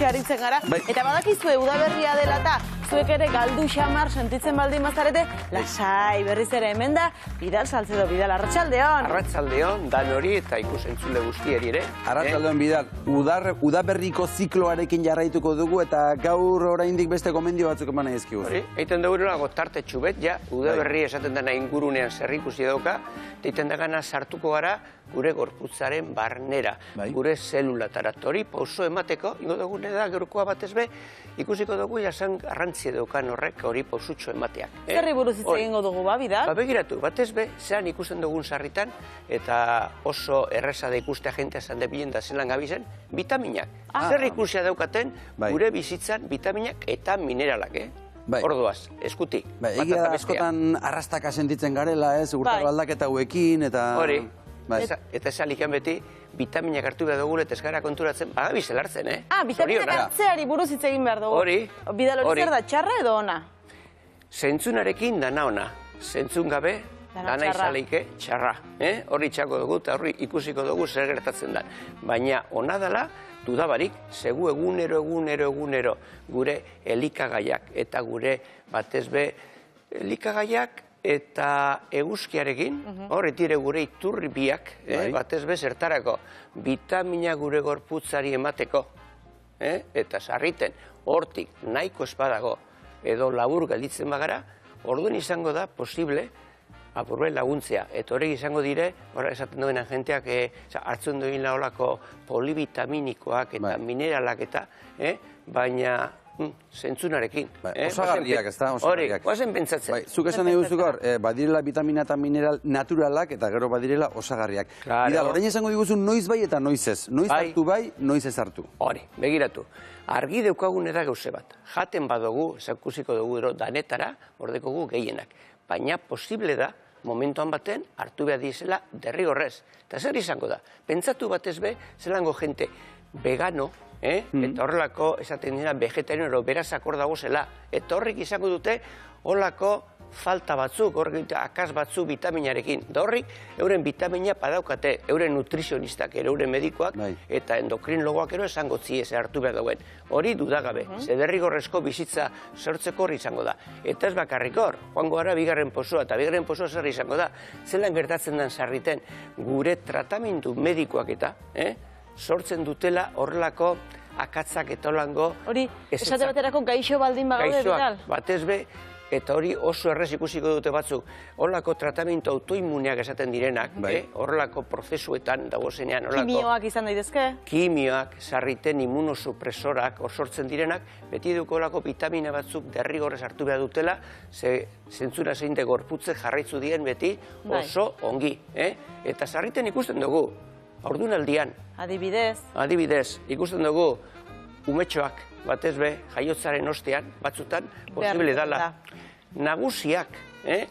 aritzen gara, eta badakizue udaberria dela eta zuek ere galdu xamar sentitzen baldin mazarete, lasai berriz ere hemen da, Bidal Salcedo, Bidal, arratsaldeon. Arratsaldeon, dan hori eta ikusentzule guztieri ere. Arratsaldeon, Bidal, udaberriko zikloarekin jarraituko dugu eta gaur oraindik beste gomendio batzuk eman nahi ezkigu. Hori, egiten dugu nago tarte txubet, ja, udaberri esaten dena ingurunean zerrikusi dauka, egiten dagana sartuko gara gure gorputzaren barnera, gure zelulatara. Hori pauso emateko, ingo dugu da gaurkoa batez be, ikusiko dugu jasan garrantzia daukan horrek hori pausutxo emateak. Zerri buruz hitz egingo dugu, Bidal? Begiratu, batez be, zean ikusten dugun sarritan, eta oso erreza da ikustea jentea zande bilen da zelan gabizen, vitaminak. Zer ikusia daukaten gure bizitzan vitaminak eta mineralak, Orduaz, eskuti. Egia da askotan arrastaka sentitzen garela, urtaro aldaketa hauekin, eta... Hori, eta esalikan beti, vitaminak hartu behar dugu eta ez gara konturatzen, bagabizel hartzen, vitaminak hartzeari buruz hitz egin behar dugu. Hori. Bidal, hori zer da, txarra edo ona? Zentzunarekin dana ona. Zentzun gabe, dana izaleike txarra. Hori txako dugu eta hori ikusiko dugu zer gertatzen da. Baina ona dela, dudabarik, segu egunero gure elikagaiak eta gure batez be elikagaiak eta eguzkiarekin, horret dire gure iturri biak, batez be zertarako, vitamina gure gorputzari emateko, eta sarriten, hortik nahiko espadago, edo labur gelditzen bagara, orduan izango da posible apurben laguntzea. Eta horrek izango dire, horrek esaten duenan jenteak hartzen duen laolako polivitaminikoak eta mineralak eta, baina zentzunarekin. Osagarriak, ez da? Hori, oazen pentsatzen. Zuk esan nahi duzu gaur, badirela vitamina eta mineral naturalak eta gero badirela osagarriak. Bidal, orain esango diguzu noiz bai eta noiz ez. Noiz hartu bai, noiz ez hartu. Hori, begiratu. Argi daukagun da gauze bat. Jaten badugu, esakusiko dugu danetara, ordekogu gehienak. Baina posible da, momentuan baten, hartu behar dizela derrigorrez. Eta zer izango da? Pentsatu batez be, zelango jente vegano, eta horrelako, esaten dira, vegetariano ero berazakor dago zela. Eta horrek izango dute, horrelako falta batzuk, horrek akas batzuk vitaminarekin. Da horrek, euren vitamina padaukate, euren nutrizionistak, euren medikoak, eta endokrinologoak ero esango ziez hartu behar dauen. Hori dudagabe, ze derrigorrezko bizitza sortzeko hori izango da. Eta ez bakarrik hor, joango gara bigarren pozoa, eta bigarren pozoa zer izango da. Zelan gertatzen den sarriten, gure tratamendu medikoak eta, sortzen dutela horrelako akatzak eta holango... Hori, esate baterako gaixo baldin bagaude, Bidal? Gaixoak, batez be, eta hori oso errez ikusiko dute batzuk, horrelako tratamendu autoimmuneak esaten direnak, horrelako prozesuetan dagozenean, kimioak izan daitezke? Kimioak, sarriten immunosupresorak hor sortzen direnak, beti duko horrelako vitamina batzuk derrigorrez hartu behar dutela, zentzura zeinte gorputze jarraitzu dien beti oso ongi. Eta sarriten ikusten dugu, haurdunaldian. Adibidez, ikusten dugu umetxoak, batez be, jaiotzaren ostean, batzutan, posible dala. Nagusiak,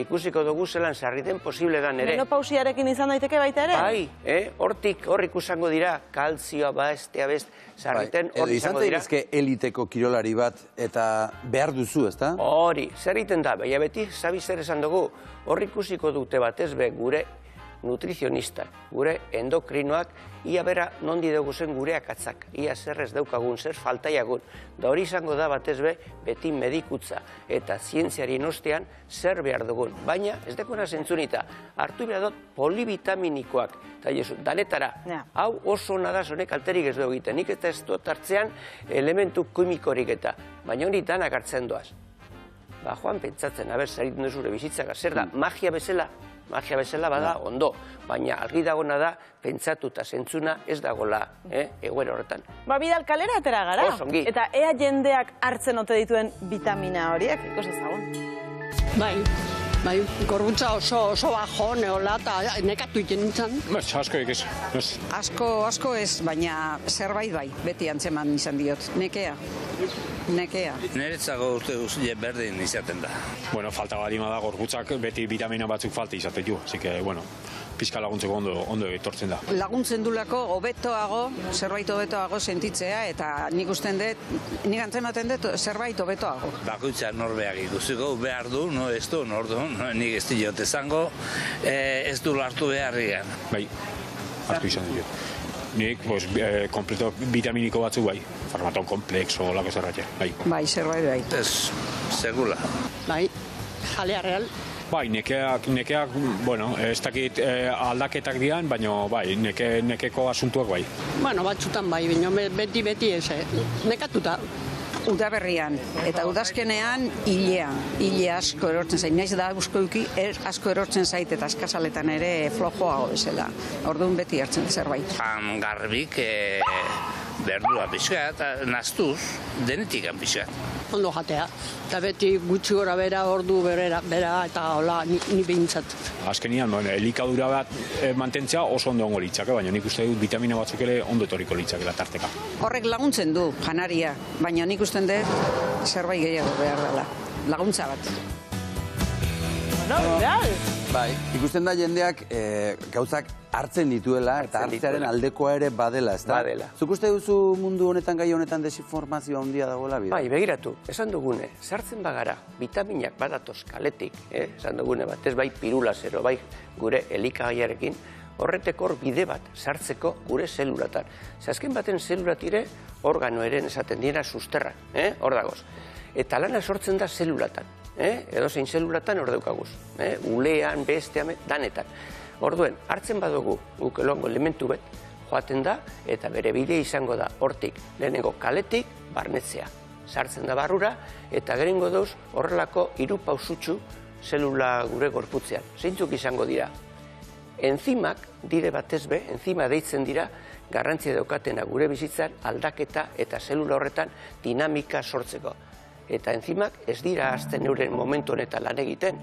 ikusiko dugu zelan sarriten posible dan ere. Menopausiarekin izan daiteke baita ere? Bai, hortik horrik izango dira, kalzioa, bestea, sarriten hori izango dira. Izan daitezke eliteko kirolari bat eta behar duzu, ez da? Hori, zer egiten da, baina beti, zabi zer esan dugu, horrik ikusiko dute batez be, gure nutrizionistak, gure endokrinoak, ia bera nondi dugu zen gure akatzak, ia zer ez daukagun, zer faltaiagun. Da hori izango da batez be, beti medikutza eta zientziari ostean zer behar dugun. Baina, ez dekuna zentzunita, hartu behar dut polivitaminikoak, eta jesu, danetara, hau oso nada zonek alterik ez dugu egiten, nik eta ez dut hartzean elementu kimikorik eta, baina hori danak hartzen doaz. Ba, joan pentsatzen, haber, zer egiten duzure bizitzaka, zer da, magia bezala bada ondo, baina argi dagona da, pentsatu eta zentzuna ez dagoela egoera horretan. Ba, Bidal, kalera atera gara, eta ea jendeak hartzen ote dituen vitamina horiek, ikus ezagun. Bai, gorputza oso bajo, neola, eta nekatu iten nintzen. Asko egiz. Asko ez, baina zerbait bai, beti antzeman izan diot, nekea. Niretzako uste guztie berdin izaten da. Bueno, falta balima da, gorputzak beti vitamina batzuk falta izaten du. Así que, bueno, pizka laguntzeko ondo etortzen da. Laguntzen dulako zerbait hobetoago sentitzea, eta nik usten dut, nik antzematen dut zerbait hobetoago. Bakoitza norbeak ikusiko behar du, no ez du, nik ez diot esango, ez du hartu beharrian. Bai, hartu izan dut. nik, kompleto vitaminiko batzuk bai. Farmaton komplexo, lako zerratxe, bai. Bai, zerbait bai. Ez, segula. Bai, jalea real. Bai, nekeak, bueno, ez dakit aldaketak dian, baina bai, nekeko asuntuak bai. Bueno, batzutan bai, baina beti ez, nekatuta. Udaberrian, eta udazkenean hile asko erortzen zait. Naiz da euskoiki asko erortzen zait eta askasaletan ere flojoago bezala. Orduan beti hartzen zerbait. Garbik berdua pixka eta naztuz, denetik pixka. Ondo jatea, eta beti gutxi gora bera, ordu bera eta hola ni behintzat. Azkenian, elikadura bat mantentzea oso ondo ongo litzake, baina nik uste dut vitamina batzuk ere ondo etorriko litzakela tarteka. Horrek laguntzen du janaria, baina nik usten dut zerbait gehiago behar dela. Laguntza bat. Bueno, real. Bai, ikusten da jendeak gauzak hartzen dituela eta hartzearen aldekoa ere badela, ezta? Badela. Zuk uste duzu mundu honetan, gai honetan desinformazio handia dagoela bida? Bai, begiratu, esan dugune, sartzen bagara, vitaminak badatoz kaletik, esan dugune batez bai pirulazero, bai gure elikagaiarekin, horretekor bide bat sartzeko gure zelulatan. Azken baten zelulatire organoeren esaten dira susterra, hor dagoz. Eta lana sortzen da zelulatan, edo zein zelulatan hor daukaguz, ulean, bestean, danetan. Orduen, hartzen badugu guk elongo elementu bet, joaten da, eta bere bide izango da hortik, lehenengo kaletik, barnetzea. Sartzen da barrura, eta gerengo dauz horrelako 3 pausutxu zelula gure gorputzean. Zeintzuk izango dira? Enzimak dire batez be, enzima deitzen dira, garrantzia daukatena gure bizitzan aldaketa eta zelula horretan dinamika sortzeko. Eta enzimak ez dira hasten euren momentu honetan lan egiten.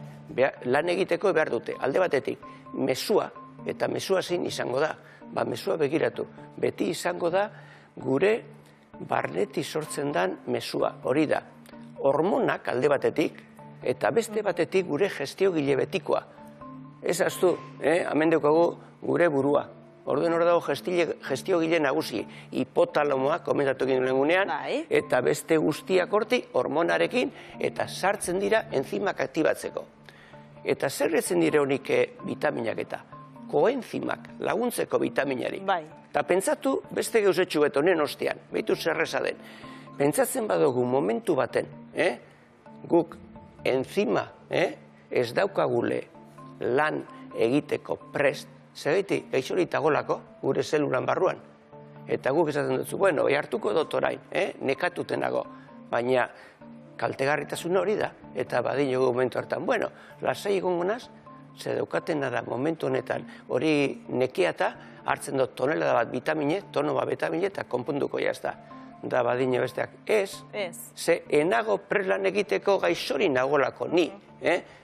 Lan egiteko behar dute, alde batetik, mesua, eta mesua zein izango da. Mesua begiratu, beti izango da gure barnetik sortzen dan mesua. Hori da, hormonak alde batetik, eta beste batetik gure gestiogile betikoa. Ez aztu, hemen daukagu gure burua. Orduen hor dago gestiogile nagusi, hipotalamoa, komentatu egin lehengunean, eta beste guztiak hortik hormonarekin, eta sartzen dira enzimak aktibatzeko. Eta zer etzen dire honik vitaminak eta koenzimak laguntzeko vitaminari. Eta pentsatu beste gauzetxu bet honen ostean, behitu zerreza den. Pentsatzen badugu momentu baten, guk enzima ez daukagule lan egiteko prest, zergaiti gaixorik tagolako gure zelulan barruan. Eta guk esaten dutzu, bueno, hartuko dut orain, nekatutenago, baina kaltegarritasun hori da, eta badin momentu hartan, bueno, lasai egongo naz, ze daukatena da momentu honetan hori nekeata, hartzen dut tonelada bat vitamine, tono bat vitamine, eta konpunduko jazta. Da badin besteak, ez, ze enago preslan egiteko gaixori nagolako ni,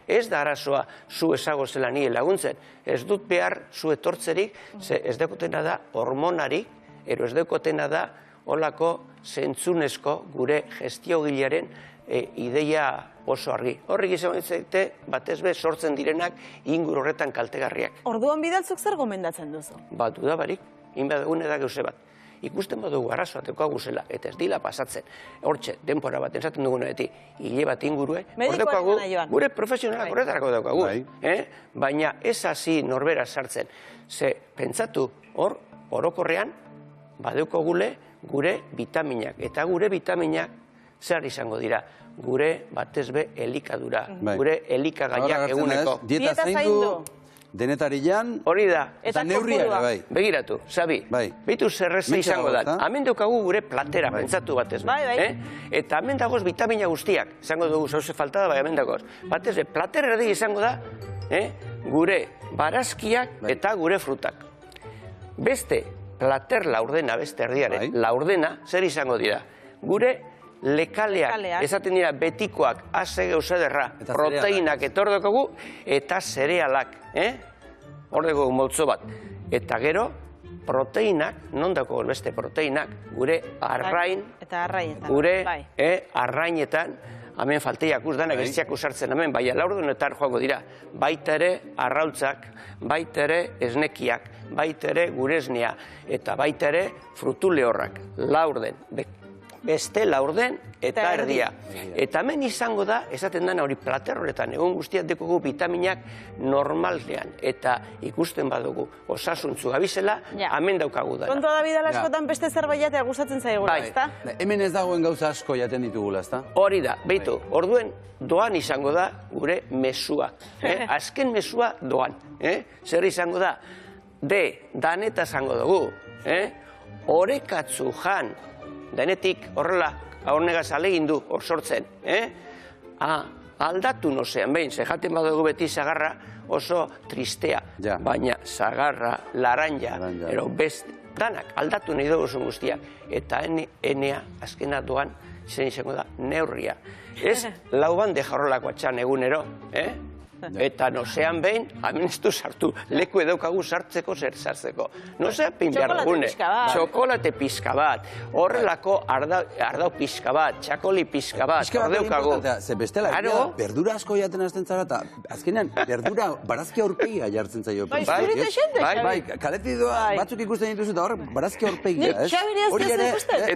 ez da arazoa zu ezago zela ni laguntzen, ez dut behar zu etortzerik, ze ez daukotena da hormonari, ero ez daukotena da holako zentzunezko gure gestiogilearen ideia oso argi. Horrek izan ditzete, batez be sortzen direnak ingur horretan kaltegarriak. Orduan bidaltzuk zer gomendatzen duzu? Dudabarik, inbadegune da geuse bat. Ikusten badugu arrazoa teukagu zela, eta ez dila pasatzen. Hortxe, denpora bat, enzaten dugunetik, hile bat ingurue, gure profesionalak horretarako daukagu. Baina ez hasi norbera sartzen. Ze, pentsatu, hor, orokorrean, badeuko gure vitaminak. Eta gure vitaminak, zer izango dira? Gure batez be elikadura, gure elikagaiak eguneko. Dieta zaindu. Denetarian, hori da, eta neurriak, bai. Begiratu, Sabi, behitu zerreze izango da. Hemen daukagu gure platera, pentsatu batez. Eta hemen dagoz vitamina guztiak, izango dugu zauze faltada, bai, hemen dagoz. Batez, plater erdi izango da, gure barazkiak eta gure frutak. Beste, plater laurdena, beste erdiaren, laurdena, zer izango dira? Gure lekaleak, esaten dira betikoak, ase geusederra, proteinak etor dugu, eta zerealak, hor dugu moltzo bat. Eta gero, proteinak, non dugu beste proteinak, gure arrain, gure arrainetan, hemen falteiak uzdanak eziak usartzen hemen, baina laurdunetan joango dira, baita ere arrautzak, baita ere esnekiak, baita ere gure esnea, eta baita ere frutule horrak, laurden, beste laurden eta erdia. Eta hemen izango da, esaten dena hori plater horretan, egun guztiak dekogu vitaminak normalean. Eta ikusten badugu osasuntzu gabizela, hemen daukagu da. Kontua da bidala askotan beste zerbait jatea gustatzen zaigula, ezta? Hemen ez dagoen gauza asko jaten ditugula, ezta? Hori da, beitu, orduen doan izango da gure mesua. Azken mesua doan. Zer izango da? Daneta izango dugu. Orekatzu jan, denetik horrela, hornegaz alegin du, hor sortzen. Aldatu nozean, behin, ze jaten badugu beti zagarra oso tristea. Baina zagarra, laranja, ero best, danak aldatu nahi dugu zuen guztiak. Eta enea, azkena doan, zen izango da, neurria. Ez, lauban deja horrelako atxan egunero, Eta nozean behin, hemen ez du sartu, leku edaukagu sartzeko zer sartzeko. Nozean behin behar dugune. Txokolate pizka bat, horrelako ardau pizka bat, txakoli pizka bat, ordeukagu. Ze bestela, berdura asko jaten hasten zara, eta azkenean, berdura barazki aurpegia jartzen zaio. Bai, zurite xente, Xabi. Bai, kaletidoa batzuk ikusten dituzu, eta hor, barazki aurpegia, ez? Xabi, ez diazen ikusten?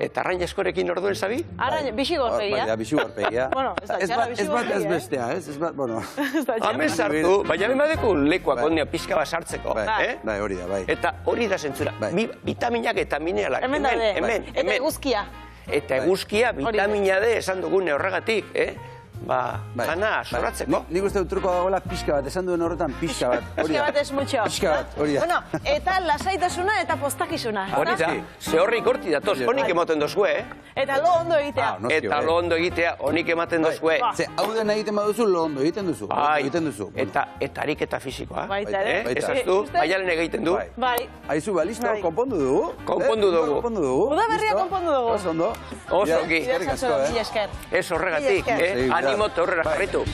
Eta arrain askorekin orduen, Xabi? Arrain, bixi gorpegia. Bai, bixi gorpegia. Bueno, ez da txarra, bixi gorpegia. Ez bestea, ez? Bueno. Hemen sartu, baina hemen badeko lekoak ondia pizka bat sartzeko. Bai, hori da, bai. Eta hori da zentzura. Vitaminak eta mineralak. Hemen. Eta eguzkia. Eta eguzkia, vitamina D esan dugune horregatik, jana soratzeko. Nik uste dut truko dagoela pixka bat, esan duen horretan pixka bat. Pixka bat ez mutxo. Pixka bat, hori da. Bueno, eta lasaitasuna eta postakizuna. Hori da, ze horrik horti datoz, honik ematen dozue, Eta lo ondo egitea. Eta lo ondo egitea, honik ematen dozue. Ze, hau dena egiten baduzu, lo ondo egiten duzu. Eta ariketa fisikoa. Baita ere. Ez du, baialen egiten du. Bai. Aizu, listo, konpondu dugu. Konpondu dugu. Uda berria konpondu dugu. Oso ondo. Oso ongi. Eskerrik asko, Ez horregatik, animo eta horrela jarritu.